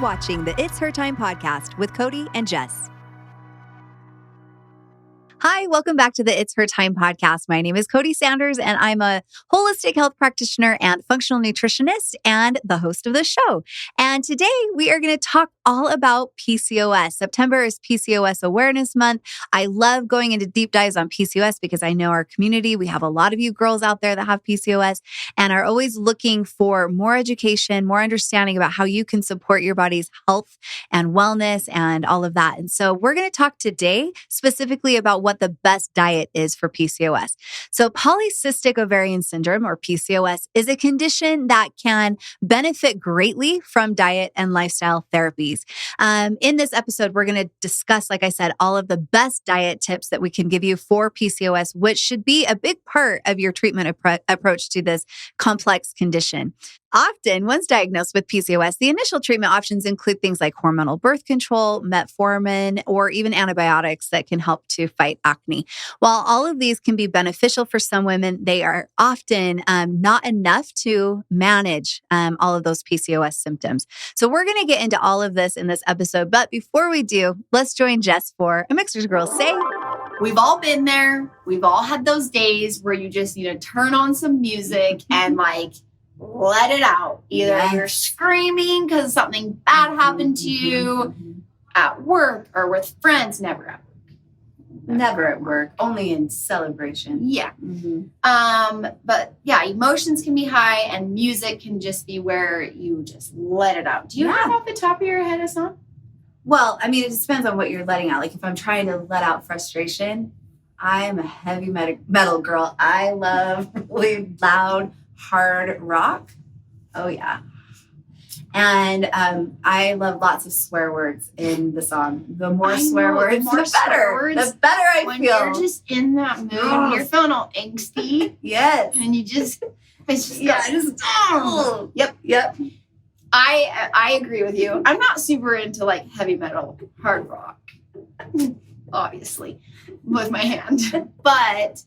watching the It's Her Time podcast with Cody and Jess. Hi, welcome back to the It's Her Time podcast. My name is Cody Sanders, and I'm a holistic health practitioner and functional nutritionist and the host of the show. And today we are going to talk all about PCOS. September is PCOS Awareness Month. I love going into deep dives on PCOS because I know our community, we have a lot of you girls out there that have PCOS and are always looking for more education, more understanding about how you can support your body's health and wellness and all of that. And so we're going to talk today specifically about what the best diet is for PCOS. So polycystic ovarian syndrome, or PCOS, is a condition that can benefit greatly from diet and lifestyle therapies. In this episode, we're going to discuss, like I said, all of the best diet tips that we can give you for PCOS, which should be a big part of your treatment approach to this complex condition. Often, once diagnosed with PCOS, the initial treatment options include things like hormonal birth control, metformin, or even antibiotics that can help to fight acne. While all of these can be beneficial for some women, they are often not enough to manage all of those PCOS symptoms. So we're going to get into all of this in this episode. But before we do, let's join Jess for a Mixhers Girl Say. We've all been there. We've all had those days where you just need to turn on some music and let it out. Either you're screaming because something bad happened to you at work or with friends. Never at work. Never at work. Only in celebration. Yeah. But yeah, emotions can be high and music can just be where you just let it out. Do you have off the top of your head a song? Well, I mean, it just depends on what you're letting out. Like if I'm trying to let out frustration, I am a heavy metal girl. I love really loud, hard rock. Oh, yeah. And I love lots of swear words in the song. The more swear words, the better. The better I feel. When you're just in that mood, and you're feeling all angsty. Yes. And you just, it's just, Yep. I agree with you. I'm not super into like heavy metal, hard rock, obviously, with my hand. But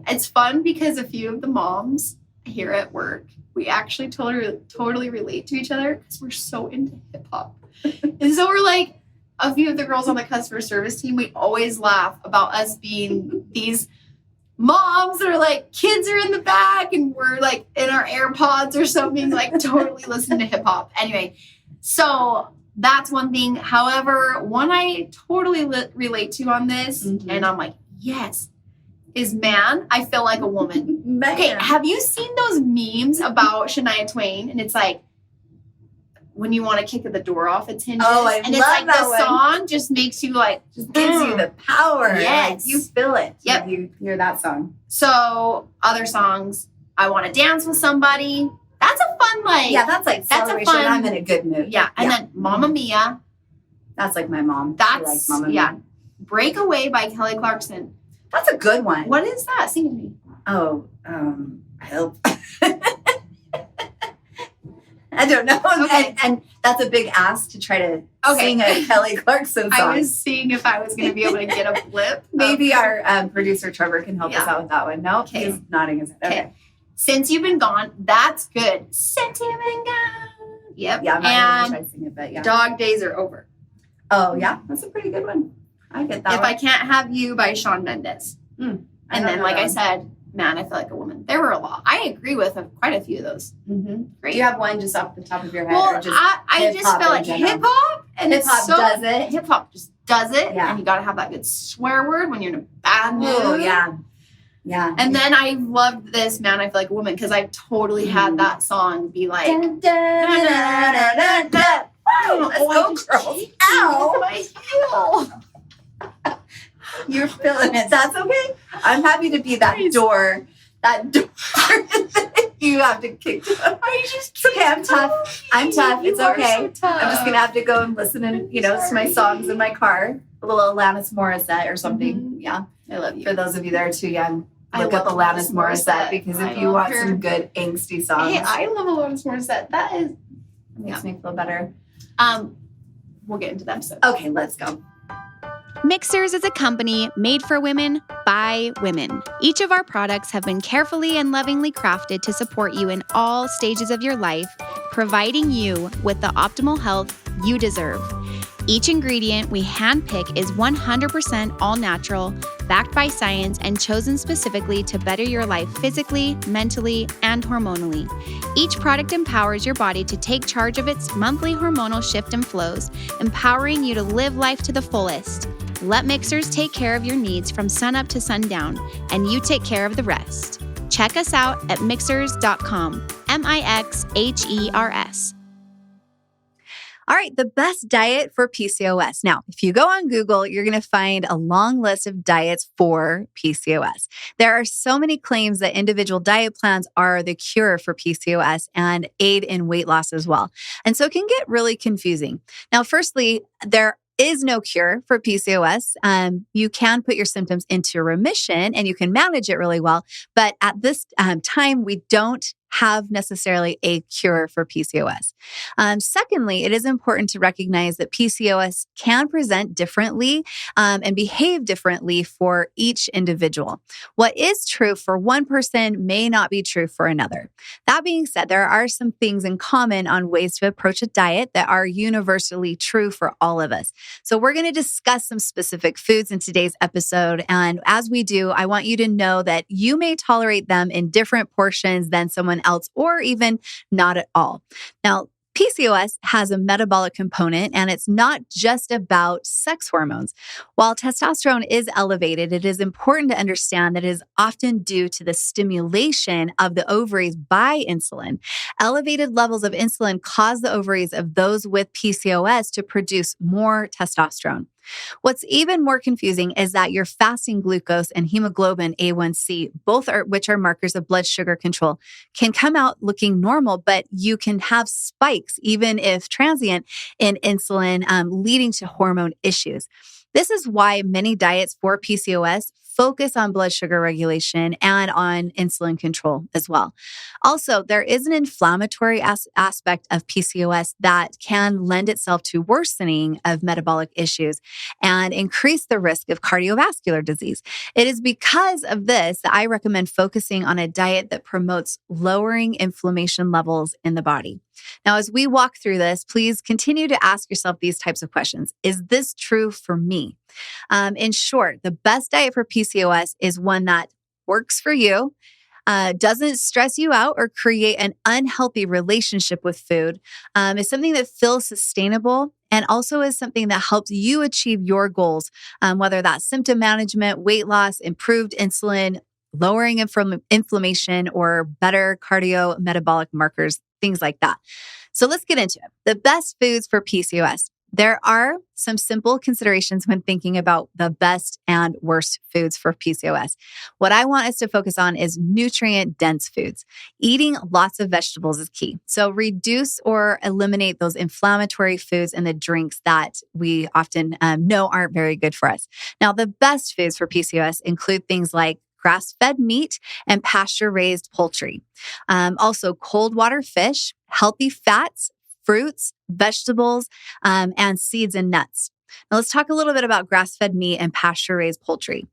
it's fun because a few of the moms here at work, we actually totally relate to each other because we're so into hip hop. And so we're like, a few of the girls on the customer service team, we always laugh about us being these moms that are like, kids are in the back and we're like in our AirPods or something, like totally listening to hip hop. Anyway, so that's one thing. However, one I totally relate to on this, and I'm like, yes, is man, I feel like a woman. Man. Okay, have you seen those memes about Shania Twain? And it's like, when you want to kick the door off its hinges. Oh, I and love it's like that the one. song just makes you like, Just gives you the power. Yes. Like, you feel it. Yep. You hear that song. So other songs, I want to dance with somebody. That's a fun, That's like that's a celebration. fun- I'm in a good mood. Yeah. And then Mamma Mia. That's like my mom. She That's, likes Mamma Mia. Breakaway by Kelly Clarkson. That's a good one. What is that? Sing it to me. Oh, help. I don't know. Okay. And that's a big ask to try to sing a Kelly Clarkson song. I was seeing if I was going to be able to get a blip. Maybe our producer Trevor can help us out with that one. No, Okay. he's nodding his head. Okay. Since You've Been Gone, that's good. Since You've Been Gone. Yep. Yeah, I'm not and going to try to sing it, but yeah. Dog Days Are Over. Oh, yeah. That's a pretty good one. I get that If one. I Can't Have You by Shawn Mendes. And then, like I said, Man, I Feel Like a Woman. There were a lot. I agree with quite a few of those. Great. Do you have one just off the top of your head? Well, or just I just feel like hip-hop. And hip-hop does it. Hip-hop just does it. Yeah. And you got to have that good swear word when you're in a bad mood. Oh, yeah. Yeah. And then I loved this Man, I Feel Like a Woman because I totally had that song be like, Dun, dun, dun, dun, dun, dun. Wow, let's go, girls. Ow. My heel. You're feeling it. That's okay. I'm happy to be that door. That door you have to kick. It's okay. I'm tough. I'm tough. It's okay. So tough. I'm just gonna have to go and listen and to my songs in my car. A little Alanis Morissette or something. Yeah. I love you. For those of you that are too young, I look up love Alanis Alanis Morissette Morissette. because I if you love want her. some good angsty songs, Hey, I love Alanis Morissette. That is, makes me feel better. we'll get into the episode. Okay, let's go. Mixhers is a company made for women by women. Each of our products have been carefully and lovingly crafted to support you in all stages of your life providing you with the optimal health you deserve. Each ingredient we handpick is 100% all natural, backed by science, and chosen specifically to better your life physically, mentally, and hormonally. Each product empowers your body to take charge of its monthly hormonal shift and flows, empowering you to live life to the fullest. Let Mixhers take care of your needs from sunup to sundown, and you take care of the rest. Check us out at mixhers.com, Mixhers. All right, the best diet for PCOS. Now, if you go on Google, you're going to find a long list of diets for PCOS. There are so many claims that individual diet plans are the cure for PCOS and aid in weight loss as well. And so it can get really confusing. Now, firstly, there is no cure for PCOS. You can put your symptoms into remission and you can manage it really well. But at this time, we don't have necessarily a cure for PCOS. Secondly, it is important to recognize that PCOS can present differently and behave differently for each individual. What is true for one person may not be true for another. That being said, there are some things in common on ways to approach a diet that are universally true for all of us. So we're going to discuss some specific foods in today's episode. And as we do, I want you to know that you may tolerate them in different portions than someone else, or even not at all. Now, PCOS has a metabolic component, and it's not just about sex hormones. While testosterone is elevated, it is important to understand that it is often due to the stimulation of the ovaries by insulin. Elevated levels of insulin cause the ovaries of those with PCOS to produce more testosterone. What's even more confusing is that your fasting glucose and hemoglobin A1C, which are markers of blood sugar control, can come out looking normal, but you can have spikes, even if transient, in insulin, leading to hormone issues. This is why many diets for PCOS focus on blood sugar regulation and on insulin control as well. Also, there is an inflammatory aspect of PCOS that can lend itself to worsening of metabolic issues and increase the risk of cardiovascular disease. It is because of this that I recommend focusing on a diet that promotes lowering inflammation levels in the body. Now, as we walk through this, please continue to ask yourself these types of questions. Is this true for me? In short, the best diet for PCOS is one that works for you, doesn't stress you out or create an unhealthy relationship with food, is something that feels sustainable, and also is something that helps you achieve your goals, whether that's symptom management, weight loss, improved insulin, lowering inflammation, or better cardiometabolic markers, things like that. So let's get into it. The best foods for PCOS. There are some simple considerations when thinking about the best and worst foods for PCOS. What I want us to focus on is nutrient-dense foods. Eating lots of vegetables is key. So reduce or eliminate those inflammatory foods and the drinks that we often know aren't very good for us. Now, the best foods for PCOS include things like grass-fed meat and pasture-raised poultry. Also, cold water fish, healthy fats, fruits, vegetables, and seeds and nuts. Now, let's talk a little bit about grass-fed meat and pasture-raised poultry.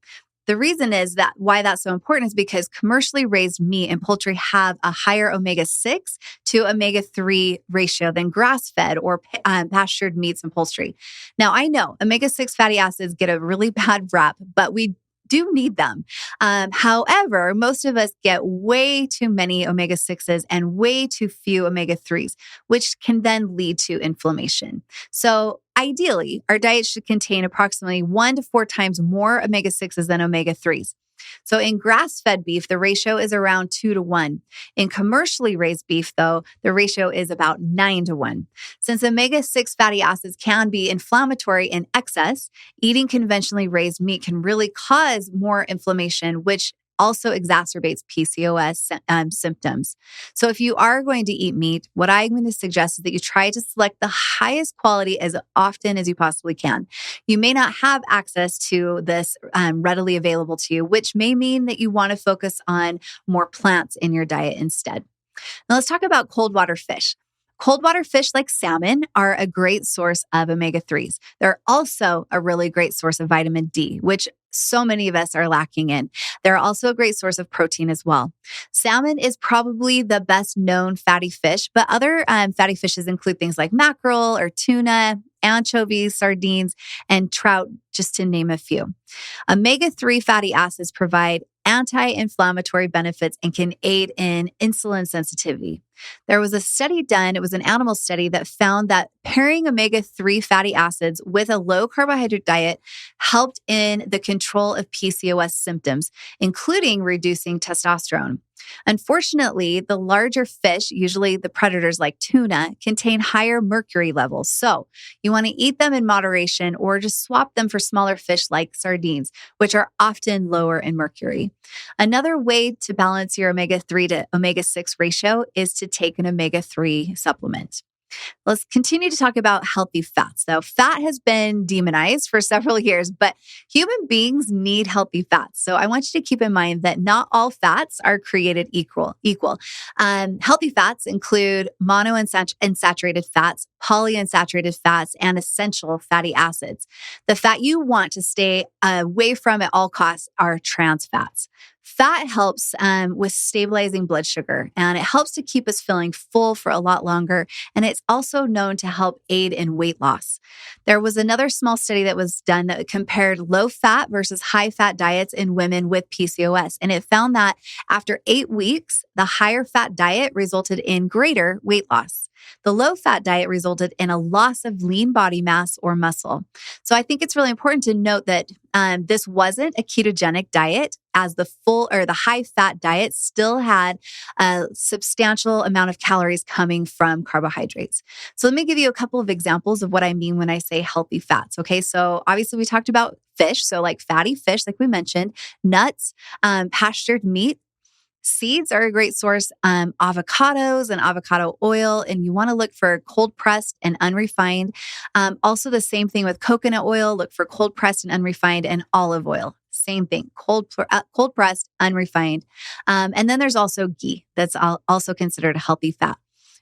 The reason is that why that's so important is because commercially raised meat and poultry have a higher omega-6 to omega-3 ratio than grass-fed or pastured meats and poultry. Now, I know omega-6 fatty acids get a really bad rap, but we do need them. However, most of us get way too many omega-6s and way too few omega-3s, which can then lead to inflammation. So ideally, our diet should contain approximately 1 to 4 times more omega-6s than omega-3s. So in grass-fed beef, the ratio is around 2 to 1. In commercially raised beef, though, the ratio is about 9 to 1. Since omega-6 fatty acids can be inflammatory in excess, eating conventionally raised meat can really cause more inflammation, which also exacerbates PCOS symptoms. So if you are going to eat meat, what I'm going to suggest is that you try to select the highest quality as often as you possibly can. You may not have access to this readily available to you, which may mean that you want to focus on more plants in your diet instead. Now let's talk about cold water fish. Cold water fish like salmon are a great source of omega-3s. They're also a really great source of vitamin D, which so many of us are lacking in. They're also a great source of protein as well. Salmon is probably the best known fatty fish, but other fatty fishes include things like mackerel or tuna, anchovies, sardines, and trout, just to name a few. Omega-3 fatty acids provide anti-inflammatory benefits and can aid in insulin sensitivity. There was a study done, it was an animal study that found that pairing omega-3 fatty acids with a low carbohydrate diet helped in the control of PCOS symptoms, including reducing testosterone. Unfortunately, the larger fish, usually the predators like tuna, contain higher mercury levels. So you want to eat them in moderation or just swap them for smaller fish like sardines, which are often lower in mercury. Another way to balance your omega-3 to omega-6 ratio is to take an omega-3 supplement. Let's continue to talk about healthy fats. Now, fat has been demonized for several years, but human beings need healthy fats. So I want you to keep in mind that not all fats are created equal. Healthy fats include monounsaturated fats, polyunsaturated fats, and essential fatty acids. The fat you want to stay away from at all costs are trans fats. Fat helps with stabilizing blood sugar, and it helps to keep us feeling full for a lot longer. And it's also known to help aid in weight loss. There was another small study that was done that compared low fat versus high fat diets in women with PCOS. And it found that after 8 weeks, the higher fat diet resulted in greater weight loss. The low fat diet resulted in a loss of lean body mass or muscle. So I think it's really important to note that this wasn't a ketogenic diet, as the high fat diet still had a substantial amount of calories coming from carbohydrates. So let me give you a couple of examples of what I mean when I say healthy fats. Okay. So obviously we talked about fish. So like fatty fish, like we mentioned, nuts, pastured meat. Seeds are a great source, avocados and avocado oil, and you want to look for cold pressed and unrefined. Also the same thing with coconut oil, look for cold pressed and unrefined, and olive oil. Same thing, cold pressed, unrefined. And then there's also ghee that's also considered a healthy fat.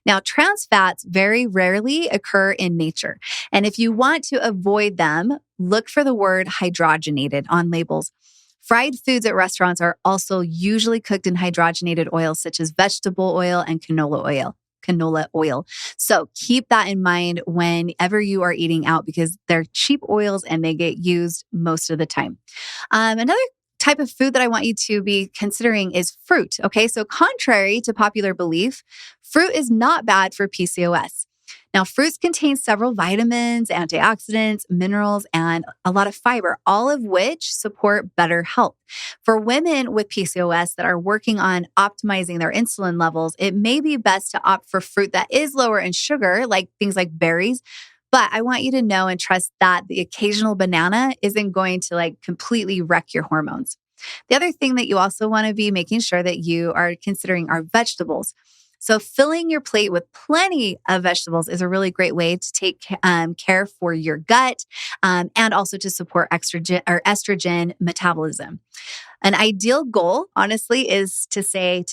Now, trans fats very rarely occur in nature. And if you want to avoid them, look for the word hydrogenated on labels. Fried foods at restaurants are also usually cooked in hydrogenated oils such as vegetable oil and canola oil. So keep that in mind whenever you are eating out because they're cheap oils and they get used most of the time. Another type of food that I want you to be considering is fruit. Okay, so contrary to popular belief, fruit is not bad for PCOS. Now, fruits contain several vitamins, antioxidants, minerals, and a lot of fiber, all of which support better health. For women with PCOS that are working on optimizing their insulin levels, it may be best to opt for fruit that is lower in sugar, like things like berries. But I want you to know and trust that the occasional banana isn't going to completely wreck your hormones. The other thing that you also want to be making sure that you are considering are vegetables. So filling your plate with plenty of vegetables is a really great way to take care for your gut and also to support estrogen metabolism. An ideal goal, honestly, is to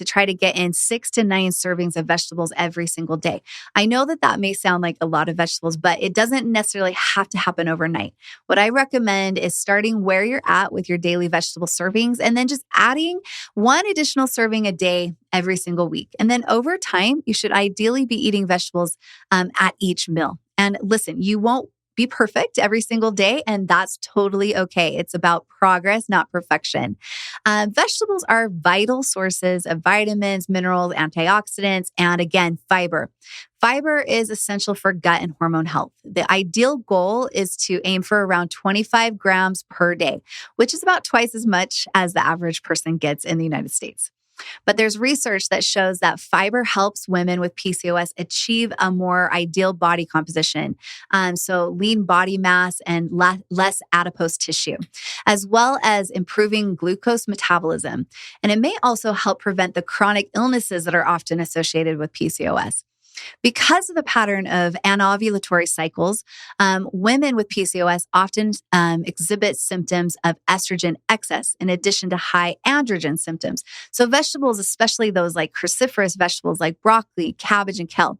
try to get in 6 to 9 servings of vegetables every single day. I know that may sound like a lot of vegetables, but it doesn't necessarily have to happen overnight. What I recommend is starting where you're at with your daily vegetable servings and then just adding 1 additional serving a day every single week. And then over time, you should ideally be eating vegetables at each meal. And listen, you won't be perfect every single day, and that's totally okay. It's about progress, not perfection. Vegetables are vital sources of vitamins, minerals, antioxidants, and again, fiber. Fiber is essential for gut and hormone health. The ideal goal is to aim for around 25 grams per day, which is about twice as much as the average person gets in the United States. But there's research that shows that fiber helps women with PCOS achieve a more ideal body composition. So lean body mass and less adipose tissue, as well as improving glucose metabolism. And it may also help prevent the chronic illnesses that are often associated with PCOS. Because of the pattern of anovulatory cycles, women with PCOS often exhibit symptoms of estrogen excess in addition to high androgen symptoms. So vegetables, especially those like cruciferous vegetables like broccoli, cabbage, and kale,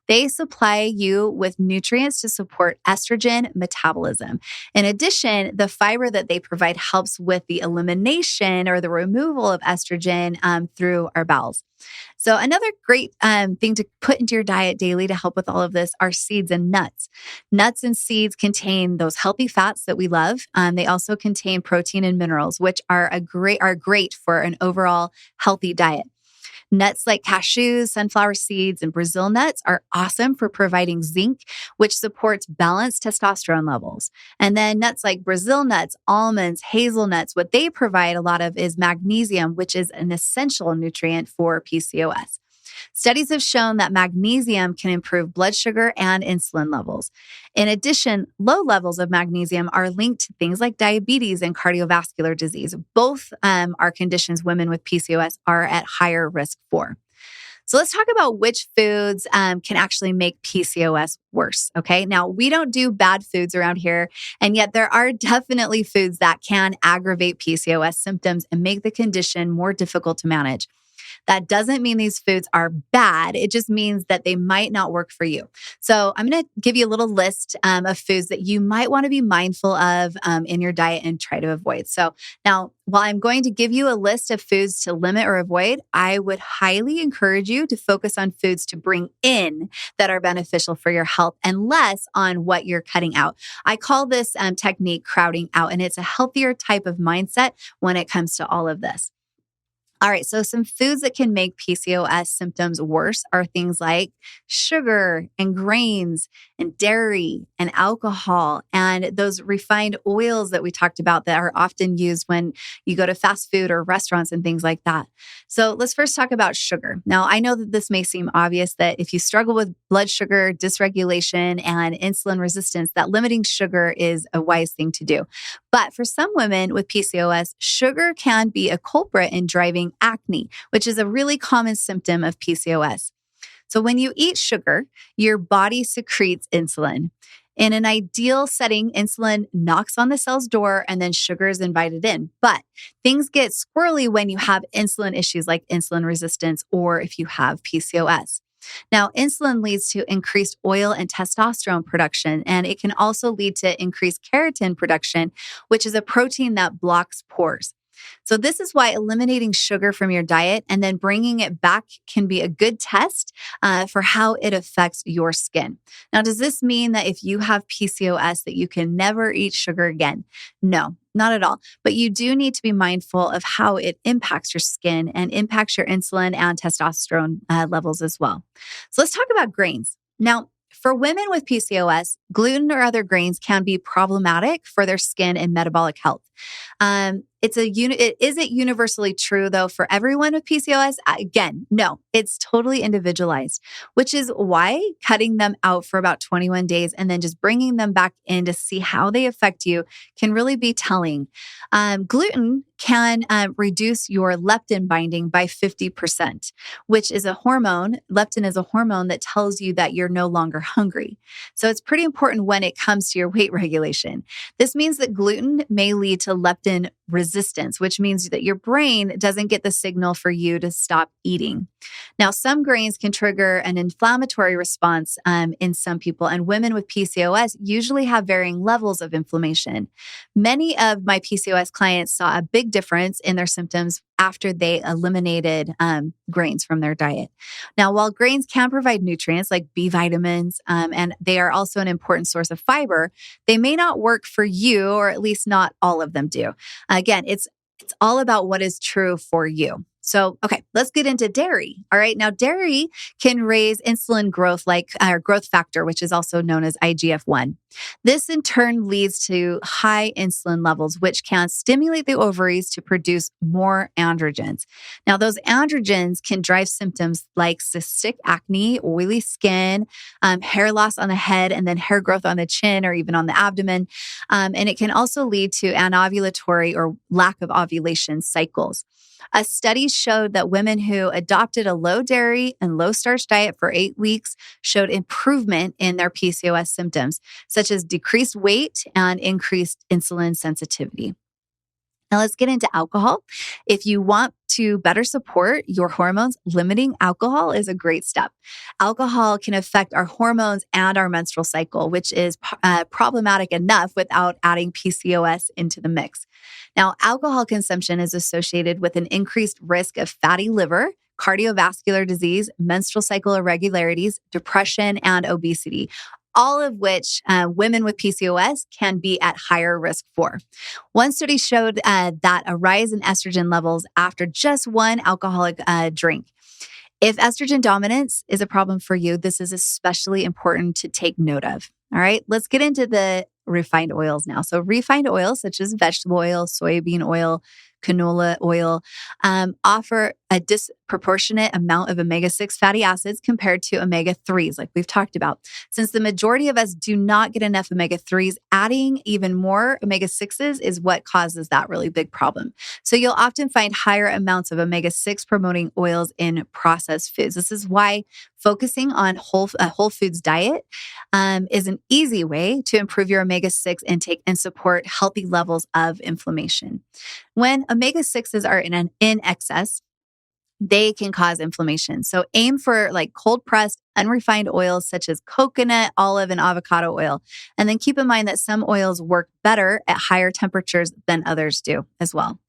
they supply you with nutrients to support estrogen metabolism. In addition, the fiber that they provide helps with the elimination or the removal of estrogen through our bowels. So another great thing to put into your diet daily to help with all of this are seeds and nuts. Nuts and seeds contain those healthy fats that we love. They also contain protein and minerals, which are great for an overall healthy diet. Nuts like cashews, sunflower seeds, and Brazil nuts are awesome for providing zinc, which supports balanced testosterone levels. And then nuts like Brazil nuts, almonds, hazelnuts, what they provide a lot of is magnesium, which is an essential nutrient for PCOS. Studies have shown that magnesium can improve blood sugar and insulin levels. In addition, low levels of magnesium are linked to things like diabetes and cardiovascular disease. Both are conditions women with PCOS are at higher risk for. So let's talk about which foods can actually make PCOS worse, okay? Now, we don't do bad foods around here, and yet there are definitely foods that can aggravate PCOS symptoms and make the condition more difficult to manage. That doesn't mean these foods are bad. It just means that they might not work for you. So I'm going to give you a little list of foods that you might want to be mindful of in your diet and try to avoid. So now, while I'm going to give you a list of foods to limit or avoid, I would highly encourage you to focus on foods to bring in that are beneficial for your health and less on what you're cutting out. I call this technique crowding out, and it's a healthier type of mindset when it comes to all of this. All right, so some foods that can make PCOS symptoms worse are things like sugar and grains and dairy and alcohol and those refined oils that we talked about that are often used when you go to fast food or restaurants and things like that. So let's first talk about sugar. Now, I know that this may seem obvious that if you struggle with blood sugar dysregulation and insulin resistance, that limiting sugar is a wise thing to do. But for some women with PCOS, sugar can be a culprit in driving acne, which is a really common symptom of PCOS. So when you eat sugar, your body secretes insulin. In an ideal setting, insulin knocks on the cell's door and then sugar is invited in. But things get squirrely when you have insulin issues like insulin resistance or if you have PCOS. Now, insulin leads to increased oil and testosterone production, and it can also lead to increased keratin production, which is a protein that blocks pores. So this is why eliminating sugar from your diet and then bringing it back can be a good test for how it affects your skin. Now, does this mean that if you have PCOS that you can never eat sugar again? No, not at all. But you do need to be mindful of how it impacts your skin and impacts your insulin and testosterone levels as well. So let's talk about grains. Now, for women with PCOS, gluten or other grains can be problematic for their skin and metabolic health. Is it universally true though for everyone with PCOS? Again, no, it's totally individualized, which is why cutting them out for about 21 days and then just bringing them back in to see how they affect you can really be telling. Gluten can reduce your leptin binding by 50%, which is a hormone. Leptin is a hormone that tells you that you're no longer hungry. So it's pretty important when it comes to your weight regulation. This means that gluten may lead to leptin resistance, which means that your brain doesn't get the signal for you to stop eating. Now, some grains can trigger an inflammatory response in some people, and women with PCOS usually have varying levels of inflammation. Many of my PCOS clients saw a big difference in their symptoms after they eliminated grains from their diet. Now, while grains can provide nutrients like B vitamins, and they are also an important source of fiber, they may not work for you, or at least not all of them do. Again, it's all about what is true for you. So, okay, let's get into dairy. All right. Now, dairy can raise insulin growth growth factor, which is also known as IGF-1. This in turn leads to high insulin levels, which can stimulate the ovaries to produce more androgens. Now, those androgens can drive symptoms like cystic acne, oily skin, hair loss on the head, and then hair growth on the chin or even on the abdomen. And it can also lead to anovulatory or lack of ovulation cycles. A study studies showed that women who adopted a low dairy and low starch diet for 8 weeks showed improvement in their PCOS symptoms, such as decreased weight and increased insulin sensitivity. Now let's get into alcohol. If you want to better support your hormones, limiting alcohol is a great step. Alcohol can affect our hormones and our menstrual cycle, which is problematic enough without adding PCOS into the mix. Now, alcohol consumption is associated with an increased risk of fatty liver, cardiovascular disease, menstrual cycle irregularities, depression, and obesity, all of which women with PCOS can be at higher risk for. One study showed that a rise in estrogen levels after just one alcoholic drink. If estrogen dominance is a problem for you, this is especially important to take note of. All right, let's get into the refined oils now. So refined oils such as vegetable oil, soybean oil, canola oil, offer a disproportionate amount of omega-6 fatty acids compared to omega-3s, like we've talked about. Since the majority of us do not get enough omega-3s, adding even more omega-6s is what causes that really big problem. So you'll often find higher amounts of omega-6 promoting oils in processed foods. This is why focusing on a whole foods diet is an easy way to improve your omega-6 intake and support healthy levels of inflammation. When omega-6s are in excess, they can cause inflammation. So aim for like cold pressed, unrefined oils such as coconut, olive, and avocado oil. And then keep in mind that some oils work better at higher temperatures than others do as well.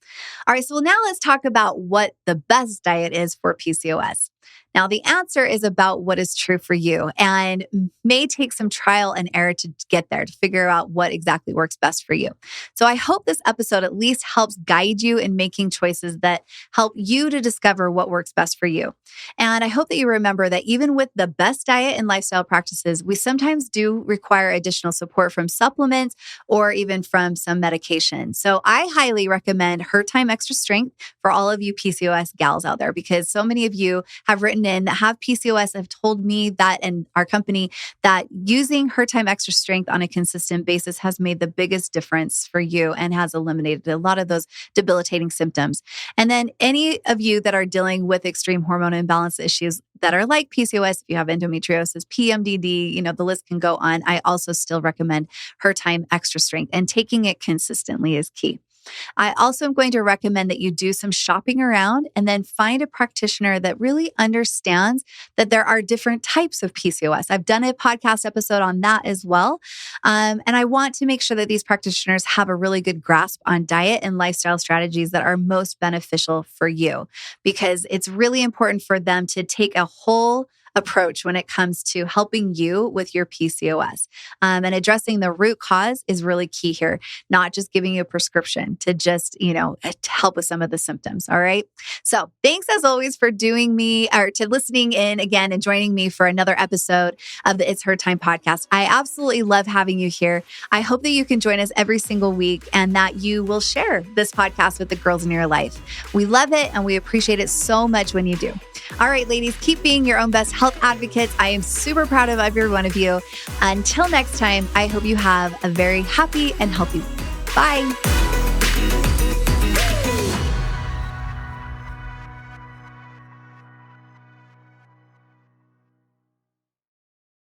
All right, so now let's talk about what the best diet is for PCOS. Now, the answer is about what is true for you and may take some trial and error to get there, to figure out what exactly works best for you. So I hope this episode at least helps guide you in making choices that help you to discover what works best for you. And I hope that you remember that even with the best diet and lifestyle practices, we sometimes do require additional support from supplements or even from some medication. So I highly recommend Her Time Extra Strength for all of you PCOS gals out there, because so many of you have written in that have PCOS have told me that, and our company, that using Her Time Extra Strength on a consistent basis has made the biggest difference for you and has eliminated a lot of those debilitating symptoms. And then any of you that are dealing with extreme hormone imbalance issues that are like PCOS, if you have endometriosis, PMDD, the list can go on. I also still recommend Her Time Extra Strength, and taking it consistently is key. I also am going to recommend that you do some shopping around and then find a practitioner that really understands that there are different types of PCOS. I've done a podcast episode on that as well. And I want to make sure that these practitioners have a really good grasp on diet and lifestyle strategies that are most beneficial for you, because it's really important for them to take a whole approach when it comes to helping you with your PCOS. And addressing the root cause is really key here, not just giving you a prescription to just, to help with some of the symptoms. All right. So thanks as always for listening in again and joining me for another episode of the It's Her Time podcast. I absolutely love having you here. I hope that you can join us every single week and that you will share this podcast with the girls in your life. We love it and we appreciate it so much when you do. All right, ladies, keep being your own best health advocates. I am super proud of every one of you. Until next time, I hope you have a very happy and healthy week. Bye.